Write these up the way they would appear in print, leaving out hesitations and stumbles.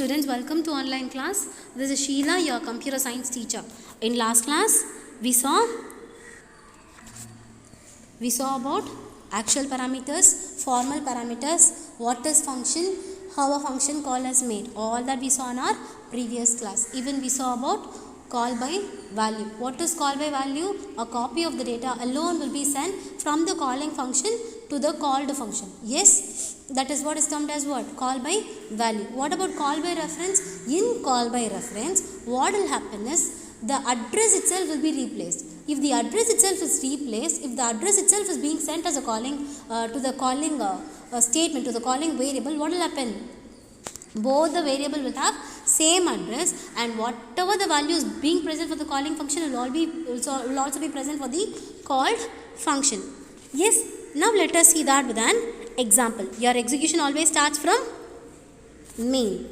students, welcome to online class. This is Sheila, your computer science teacher. In last class, we saw about actual parameters, formal parameters, what is function, how a function call is made. All that we saw in our previous class. Even we saw about call by value. What is call by value? A copy of the data alone will be sent from the calling function to the called function. Yes, that is what is termed as what? Call by value. What about call by reference? In call by reference, what will happen is the address itself will be replaced. If the address itself is replaced, if the address itself is being sent as a calling to the calling statement, to the calling variable, what will happen? Both the variable will have same address, and whatever the value is being present for the calling function will also be present for the called function. Yes, now let us see that with an example. Your execution always starts from main.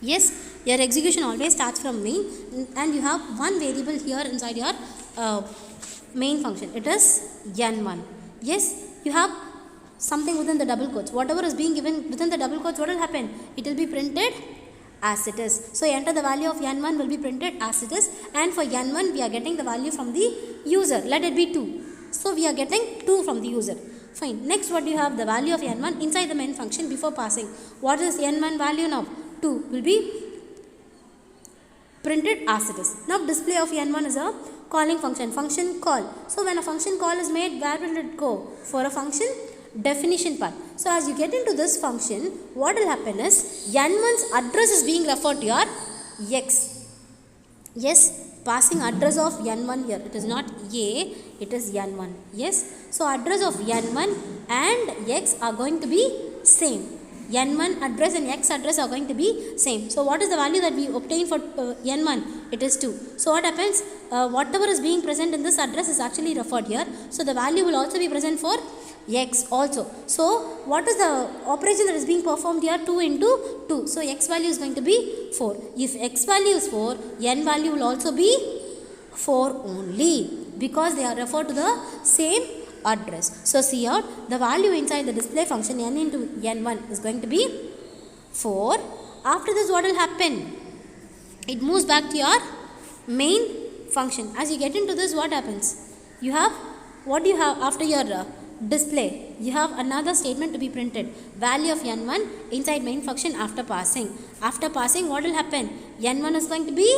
Yes, your execution always starts from main, and you have one variable here inside your main function. It is n1. Yes, you have something within the double quotes. Whatever is being given within the double quotes, what will happen? It will be printed as it is. So enter the value of n1 will be printed as it is, and for n1 we are getting the value from the user. Let it be 2. So we are getting 2 from the user. Fine. Next, what do you have? The value of n1 inside the main function before passing. What is n1 value now? 2 will be printed as it is. Now display of n1 is a calling function, function call. So when a function call is made, where will it go? For a function definition part. So as you get into this function, what will happen is n1's address is being referred to your x. Yes, passing address of n1 here. It is not a, it is n1. Yes, so address of n1 and x are going to be same. n1 address and x address are going to be same. So what is the value that we obtain for n1? It is 2. So what happens? Whatever is being present in this address is actually referred here. So the value will also be present for x also. So what is the operation that is being performed here? 2 into 2. So x value is going to be 4. If x value is 4, n value will also be 4 only, because they are referred to the same address. So see out, the value inside the display function n into n1 is going to be 4. After this, what will happen? It moves back to your main function. As you get into this, what happens? You have, what do you have after your display? You have another statement to be printed. Value of n1 inside main function after passing. After passing, what will happen? n1 is going to be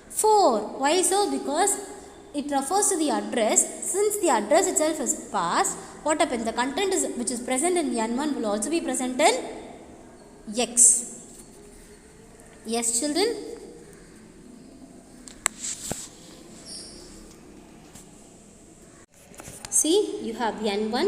4. Why so? Because it refers to the address. Since the address itself is passed, what happens? The content which is present in n1 will also be present in x. Yes, children? See, you have n1,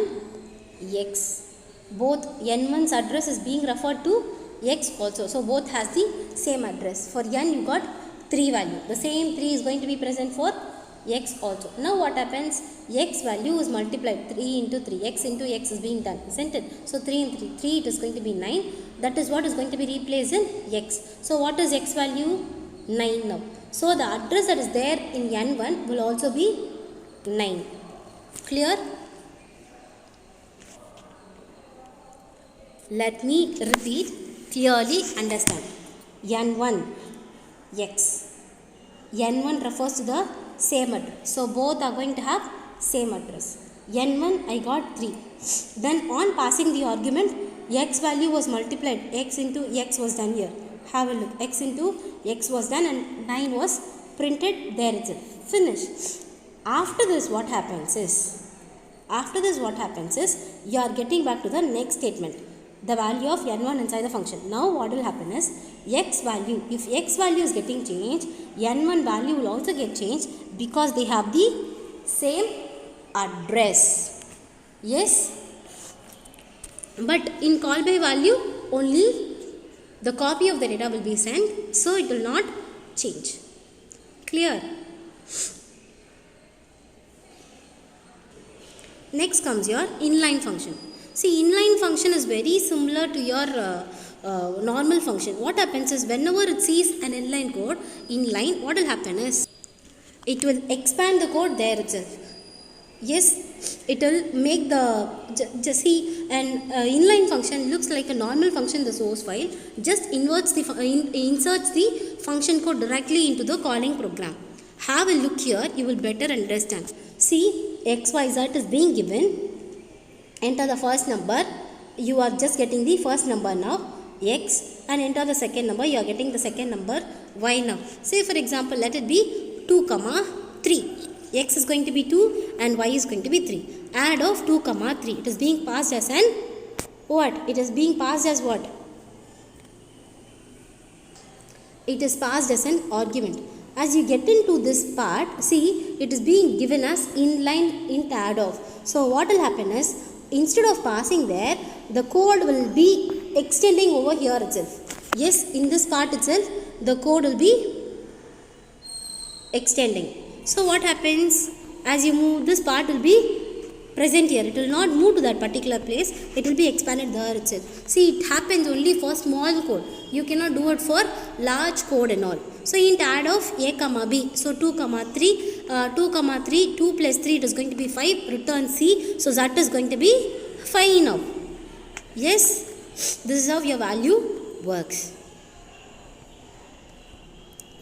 x. Both n1's address is being referred to x also. So both has the same address. For n, you got 3 value. The same 3 is going to be present for x also. Now what happens? X value is multiplied. 3 into 3. X into x is being done, isn't it? So 3 into 3. 3 it is going to be 9. That is what is going to be replaced in x. So what is x value? 9 now. So the address that is there in n1 will also be 9. Clear? Let me repeat. Clearly understand. n1, x. n1 refers to the same address. So both are going to have same address. n1 I got 3. Then on passing the argument, x value was multiplied. X into x was done here. Have a look. X into x was done and 9 was printed there itself. Finish. After this, what happens is you are getting back to the next statement. The value of n1 inside the function. Now what will happen is x value, if x value is getting changed, n1 value will also get changed because they have the same address. Yes, but in call by value only the copy of the data will be sent, so it will not change. Clear? Next comes your inline function. See, inline function is very similar to your normal function. What happens is whenever it sees an inline code, inline, what will happen is it will expand the code there itself. Yes, it will make the just see an inline function looks like a normal function in the source file. Just inserts the function code directly into the calling program. Have a look here, you will better understand. See, xyz is being given. Enter the first number. You are just getting the first number now, x, and enter the second number. You are getting the second number, y now. Say for example, let it be 2, 3. X is going to be 2 and y is going to be 3. Add of 2, 3. It is being passed as an what? It is being passed as what? It is passed as an argument. As you get into this part, see, it is being given as inline int add of. So what will happen is, instead of passing there, the code will be extending over here itself. Yes, in this part itself, the code will be extending. So what happens, as you move, this part will be present here. It will not move to that particular place. It will be expanded there itself. See, it happens only for small code. You cannot do it for large code and all. So int add of a comma b. So 2, 3, 2 plus 3, it is going to be 5. Return c. So that is going to be 5 now. Yes, this is how your value works.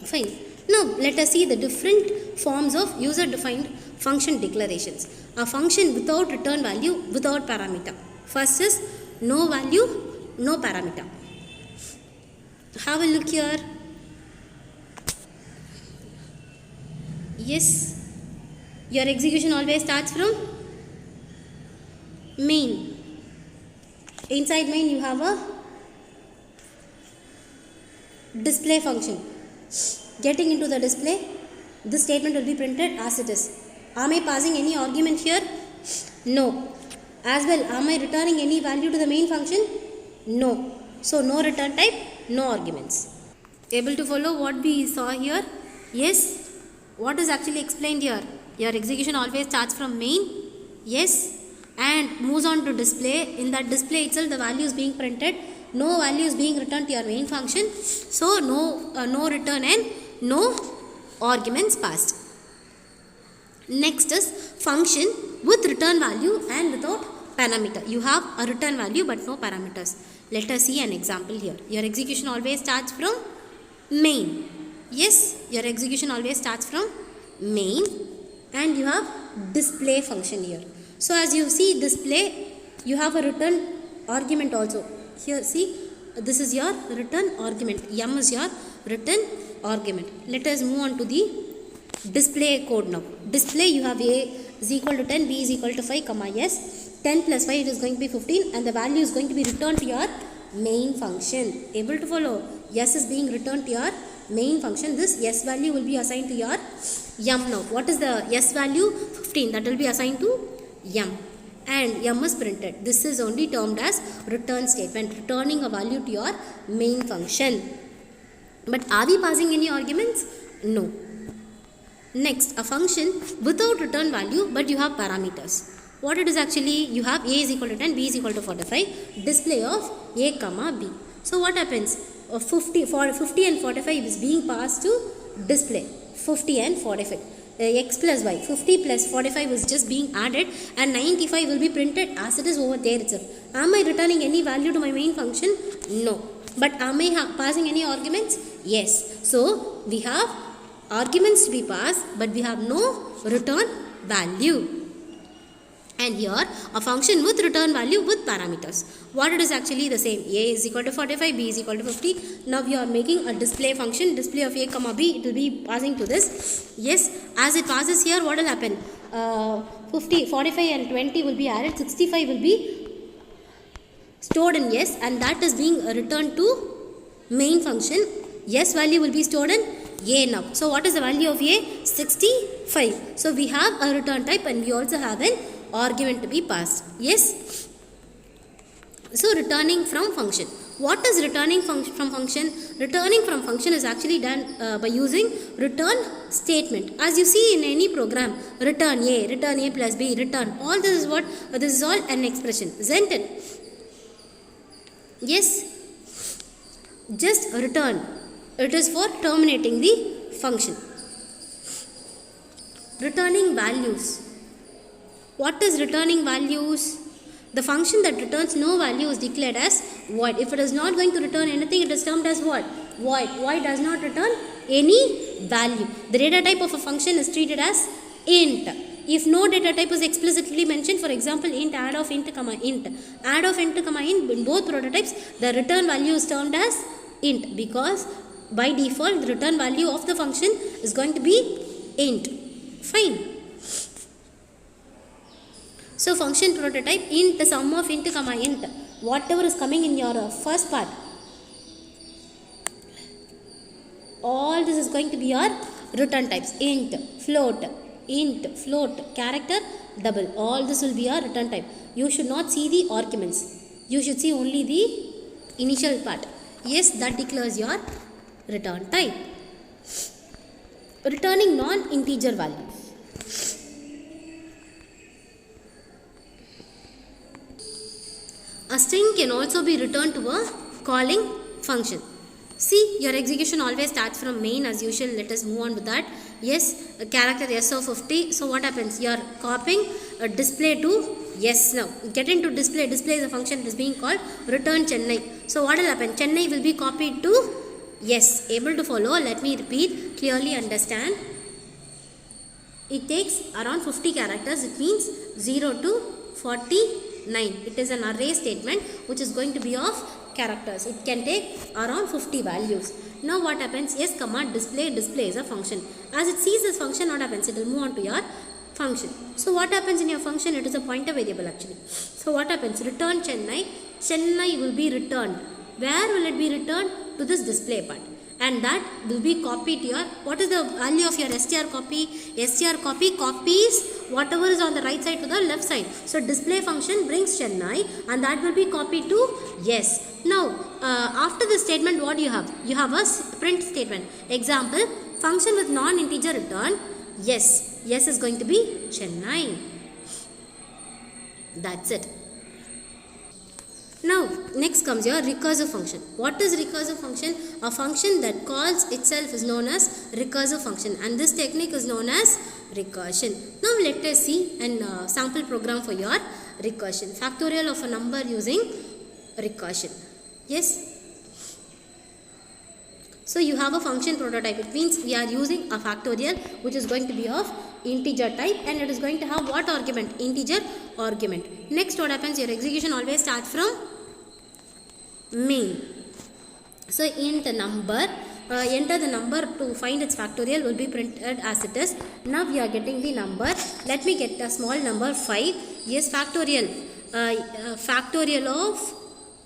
Fine. Now let us see the different forms of user defined function declarations. A function without return value, without parameter. First is no value, no parameter. Have a look here. Yes, your execution always starts from main. Inside main you have a display function. Getting into the display, this statement will be printed as it is. Am I passing any argument here? No. As well, am I returning any value to the main function? No. So no return type, no arguments. Able to follow what we saw here? Yes. What is actually explained here? Your execution always starts from main. Yes. And moves on to display. In that display itself, the value is being printed. No value is being returned to your main function. So no return and no arguments passed. Next is function with return value and without parameter. You have a return value but no parameters. Let us see an example here. Your execution always starts from main. Yes, your execution always starts from main, and you have display function here. So as you see display, you have a return argument also. Here see, this is your return argument. M is your return argument. Let us move on to the display code now. Display, you have A is equal to 10, B is equal to 5, comma yes. 10 plus 5 it is going to be 15, and the value is going to be returned to your main function. Able to follow? S is being returned to your main function. This S value will be assigned to your M now. What is the S value? 15. That will be assigned to M. And M is printed. This is only termed as return statement, returning a value to your main function. But are we passing any arguments? No. Next, a function without return value, but you have parameters. What it is actually, you have A is equal to 10, B is equal to 45, display of A comma B. So what happens? 50 and 45 is being passed to display. 50 and 45. X plus y. 50 plus 45 is just being added, and 95 will be printed as it is over there itself. Am I returning any value to my main function? No. But am I passing any arguments? Yes. So we have arguments to be passed, but we have no return value. And here a function with return value with parameters. What it is actually the same. A is equal to 45, B is equal to 50. Now we are making a display function, display of A comma B. It will be passing to this. Yes, as it passes here, what will happen? 45 and 20 will be added. 65 will be stored in S, and that is being returned to main function. S value will be stored in A now. So what is the value of A? 65. So we have a return type, and we also have an argument to be passed. Yes. So returning from function. What is returning from function? Returning from function is actually done by using return statement. As you see in any program, return A plus B, return. All this is what? This is all an expression, isn't it? Yes. Just return. It is for terminating the function. Returning values. What is returning values? The function that returns no value is declared as void. If it is not going to return anything, it is termed as what? Void. Void does not return any value. The data type of a function is treated as int. If no data type is explicitly mentioned, for example, int add of int comma int, add of int comma int, in both prototypes, the return value is termed as int, because by default the return value of the function is going to be int. Fine. So function prototype, int sum of int comma int, whatever is coming in your first part, all this is going to be your return types. Int, float, character, double, all this will be your return type. You should not see the arguments, you should see only the initial part. Yes, that declares your return type. Returning non-integer values. A string can also be returned to a calling function. See, your execution always starts from main as usual. Let us move on with that. Yes, a character S of 50. So what happens? You are copying a display to yes. Now get into display. Display is a function that is being called return Chennai. So what will happen? Chennai will be copied to yes. Able to follow? Let me repeat. Clearly understand. It takes around 50 characters. It means 0 to 49. It is an array statement which is going to be of characters. It can take around 50 values. Now what happens? Yes, comma display. Display is a function. As it sees this function, what happens? It will move on to your function. So what happens in your function? It is a pointer variable actually. So what happens? Return Chennai. Chennai will be returned. Where will it be returned? To this display part. And that will be copied to your, what is the value of your str copy? Str copy copies whatever is on the right side to the left side. So display function brings Chennai and that will be copied to yes. Now after this statement, what do you have? You have a print statement. Example, function with non-integer return yes. Yes is going to be Chennai. That's it. Now next comes your recursive function. What is recursive function? A function that calls itself is known as recursive function, and this technique is known as recursion. Now let us see a sample program for your recursion. Factorial of a number using recursion. Yes. So you have a function prototype. It means we are using a factorial which is going to be of integer type, and it is going to have what argument? Integer argument. Next what happens? Your execution always starts from main. So int number, enter the number to find its factorial will be printed as it is. Now we are getting the number. Let me get a small number 5. Yes, factorial. Factorial of,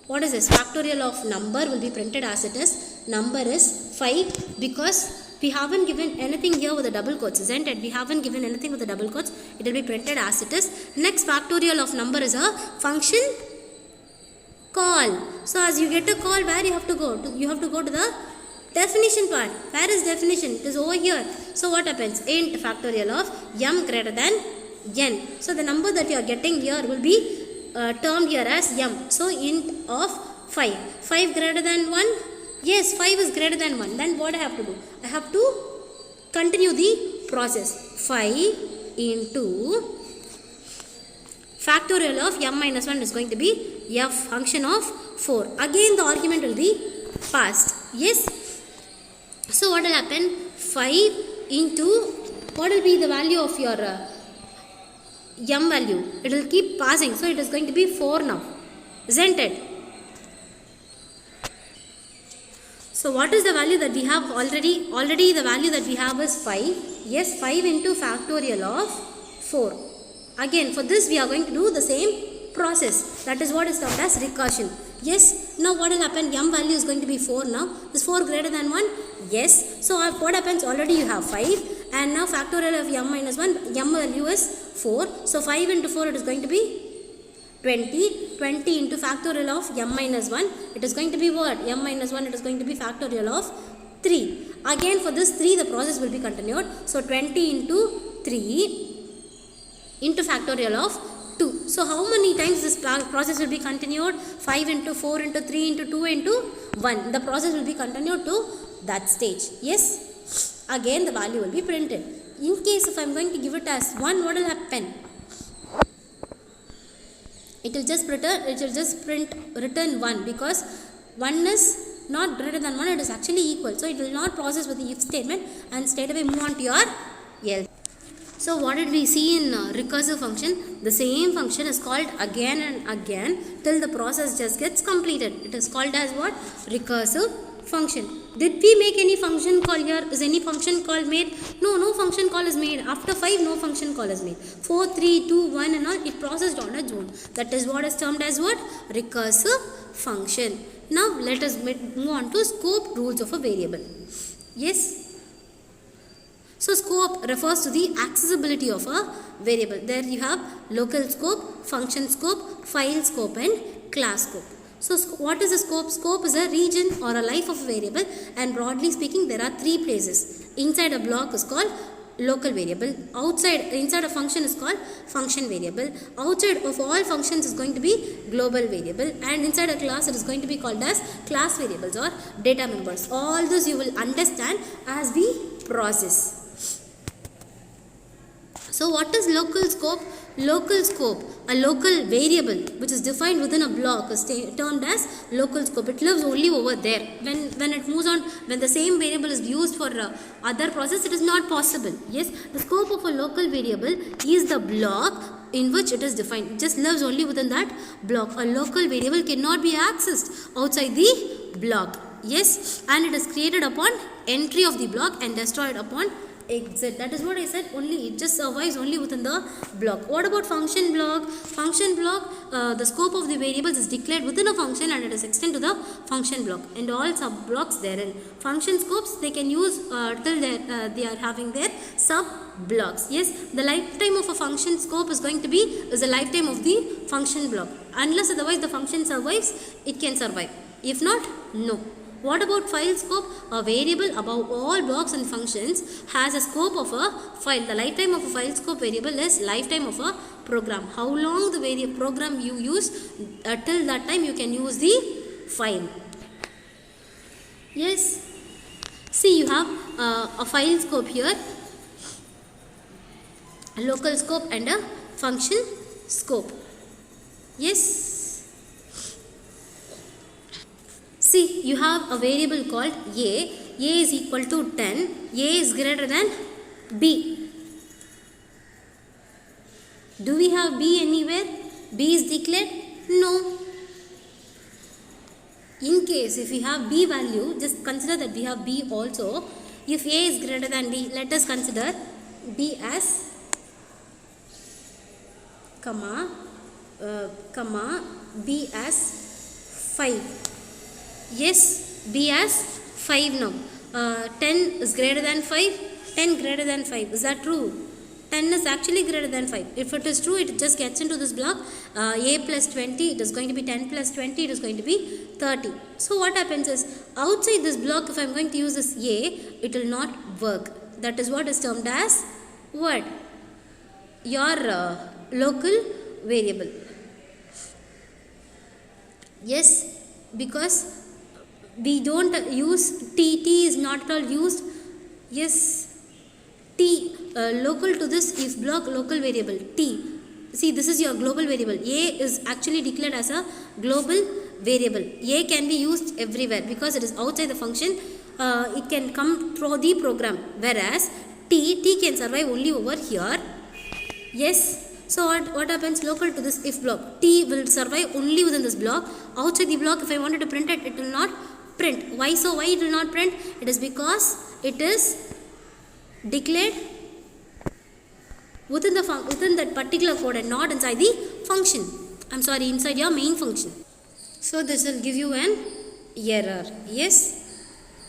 what is this? Factorial of number will be printed as it is. Number is 5 because we haven't given anything here with the double quotes, isn't it? We haven't given anything with the double quotes. It will be printed as it is. Next factorial of number is a function call. So as you get a call, where you have to go? You have to go to the definition part. Where is definition? It is over here. So what happens? Int factorial of m greater than n. So the number that you are getting here will be termed here as m. So int of 5. 5 greater than 1? Yes, 5 is greater than 1. Then what I have to do? I have to continue the process. 5 into factorial of m minus 1 is going to be f function of 4. Again the argument will be passed. Yes. So what will happen? 5 into, what will be the value of your m value? It will keep passing. So it is going to be 4 now. Isn't it? So what is the value that we have already? Already the value that we have is 5. Yes, 5 into factorial of 4. Again for this we are going to do the same process. That is what is termed as recursion. Yes. Now what will happen? M value is going to be 4 now. Is 4 greater than 1? Yes. So what happens? Already you have 5 and now factorial of m minus 1. M value is 4. So 5 into 4 it is going to be 20. 20 into factorial of m minus 1. It is going to be what? M minus 1 it is going to be factorial of 3. Again for this 3 the process will be continued. So 20 into 3 into factorial of 2. So how many times this process will be continued? 5 into 4 into 3 into 2 into 1. The process will be continued to that stage. Yes. Again the value will be printed. In case if I am going to give it as 1, what will happen? it will just return 1, because 1 is not greater than 1, it is actually equal. So it will not process with the if statement and straight away move on to your else. So what did we see in recursive function? The same function is called again and again till the process just gets completed. It is called as what? Recursive function. Did we make any function call here? Is any function call made? No function call is made. After 5, no function call is made. 4, 3, 2, 1 and all, it processed on its own. That is what is termed as what? Recursive function. Now let us move on to scope rules of a variable. Yes. So scope refers to the accessibility of a variable. There you have local scope, function scope, file scope and class scope. So what is a scope? Scope is a region or a life of a variable, and broadly speaking there are 3 places. Inside a block is called local variable, inside a function is called function variable, outside of all functions is going to be global variable, and inside a class it is going to be called as class variables or data members. All this you will understand as we process. So what is local scope? Local scope, a local variable which is defined within a block is termed as local scope. It lives only over there. When it moves on, when the same variable is used for other process, it is not possible. Yes, the scope of a local variable is the block in which it is defined. It just lives only within that block. A local variable cannot be accessed outside the block. Yes, and it is created upon entry of the block and destroyed upon exit. That is what I said, only it just survives only within the block. What about function block? Function block, the scope of the variables is declared within a function and it is extended to the function block and all sub blocks therein. Function scopes they can use till they are having their sub blocks. Yes, the lifetime of a function scope is going to be the lifetime of the function block. Unless otherwise the function survives, it can survive. If not, no. What about file scope? A variable above all blocks and functions has a scope of a file. The lifetime of a file scope variable is lifetime of a program. How long the program you use, till that time you can use the file. Yes. See, you have a file scope here, a local scope and a function scope. Yes. See, you have a variable called A. A is equal to 10. A is greater than B. Do we have B anywhere? B is declared? No. In case if we have B value, just consider that we have B also. If A is greater than B, let us consider B as B as 5. Yes, B as 5 now. 10 is greater than 5. 10 greater than 5. Is that true? 10 is actually greater than 5. If it is true, it just gets into this block. A plus 20, it is going to be 10 plus 20, it is going to be 30. So what happens is, outside this block, if I am going to use this A, it will not work. That is what is termed as what? Your local variable. Yes, because we don't use T is not at all used. Yes, T local to this if block local variable T. See, this is your global variable. A is actually declared as a global variable. A can be used everywhere because it is outside the function. It can come through the program, whereas T can survive only over here. Yes. So what happens? Local to this if block, T will survive only within this block. Outside the block, if I wanted to print it, it will not print. Why so? Why it will not print? It is because it is declared within that particular code and not inside the function. I'm sorry, inside your main function. So this will give you an error. Yes.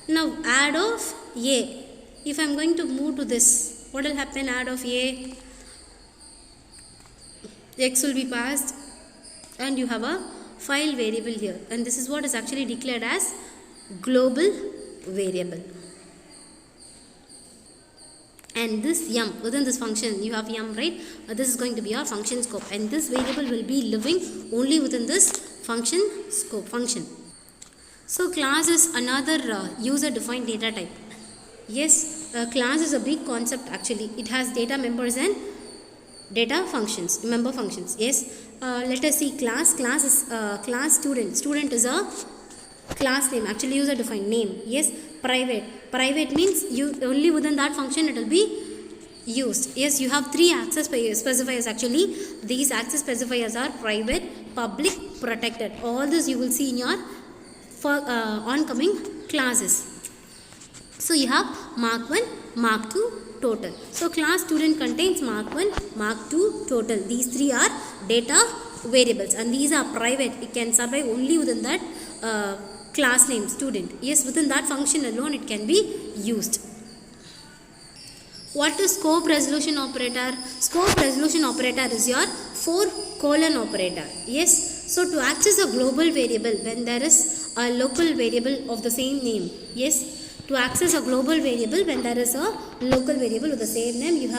Now add of A. If I'm going to move to this, what will happen? Add of A. X will be passed and you have a file variable here, and this is what is actually declared as global variable. And this yum, within this function you have yum, right? This is going to be our function scope, and this variable will be living only within this function scope function. So class is another user defined data type. Yes, class is a big concept actually. It has data members and Data functions, member functions. Yes, let us see class. Class is class student. Student is a class name, actually user defined name. Yes, private means you only within that function it will be used. Yes, you have three access specifiers. Actually these access specifiers are private, public, protected. All this you will see in your oncoming classes. So you have mark 1, mark 2, total. So class student contains mark 1, mark 2, total. These three are data variables and these are private. It can survive only within that class name student. Yes, within that function alone it can be used. What is scope resolution operator? Scope resolution operator is your 4: operator. Yes, so to access a global variable when there is a local variable of the same name. Yes, to access a global variable when there is a local variable of the same name, you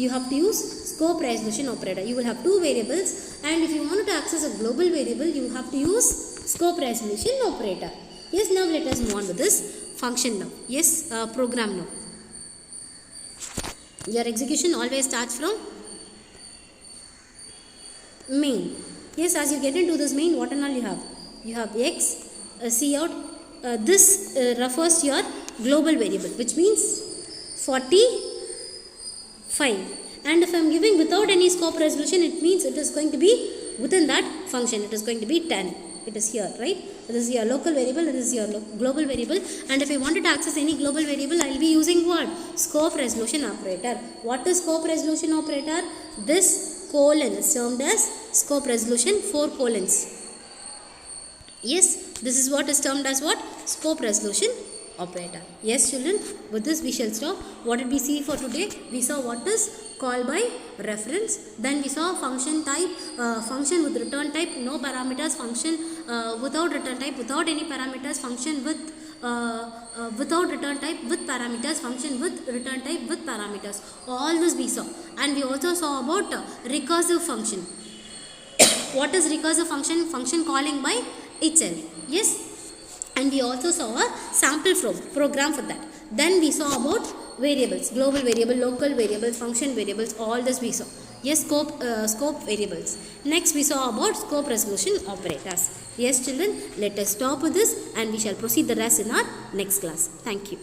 have to use scope resolution operator. You will have two variables, and if you want to access a global variable, you have to use scope resolution operator. Yes, now let us move on with this function now. Yes, program now. Your execution always starts from main. Yes, as you get into this main, what and all you have? You have x, cout. This refers to your global variable, which means 45. And if I am giving without any scope resolution, it means it is going to be within that function. It is going to be 10. It is here, right? This is your local variable, this is your global variable. And if I wanted to access any global variable, I will be using what? Scope resolution operator. What is scope resolution operator? This colon is termed as scope resolution, 4 colons. Yes, this is what is termed as what? Scope resolution operator. Yes, children, with this we shall stop. What did we see for today? We saw what is call by reference. Then we saw function type, function with return type, no parameters, function without return type, without any parameters, function with without return type, with parameters, function with return type, with parameters. All this we saw. And we also saw about recursive function. What is recursive function? Function calling by itself. Yes. And we also saw a sample program for that. Then we saw about variables, global variable, local variables, function variables, all this we saw. Yes, scope variables. Next we saw about scope resolution operators. Yes, children, let us stop with this and we shall proceed the rest in our next class. Thank you.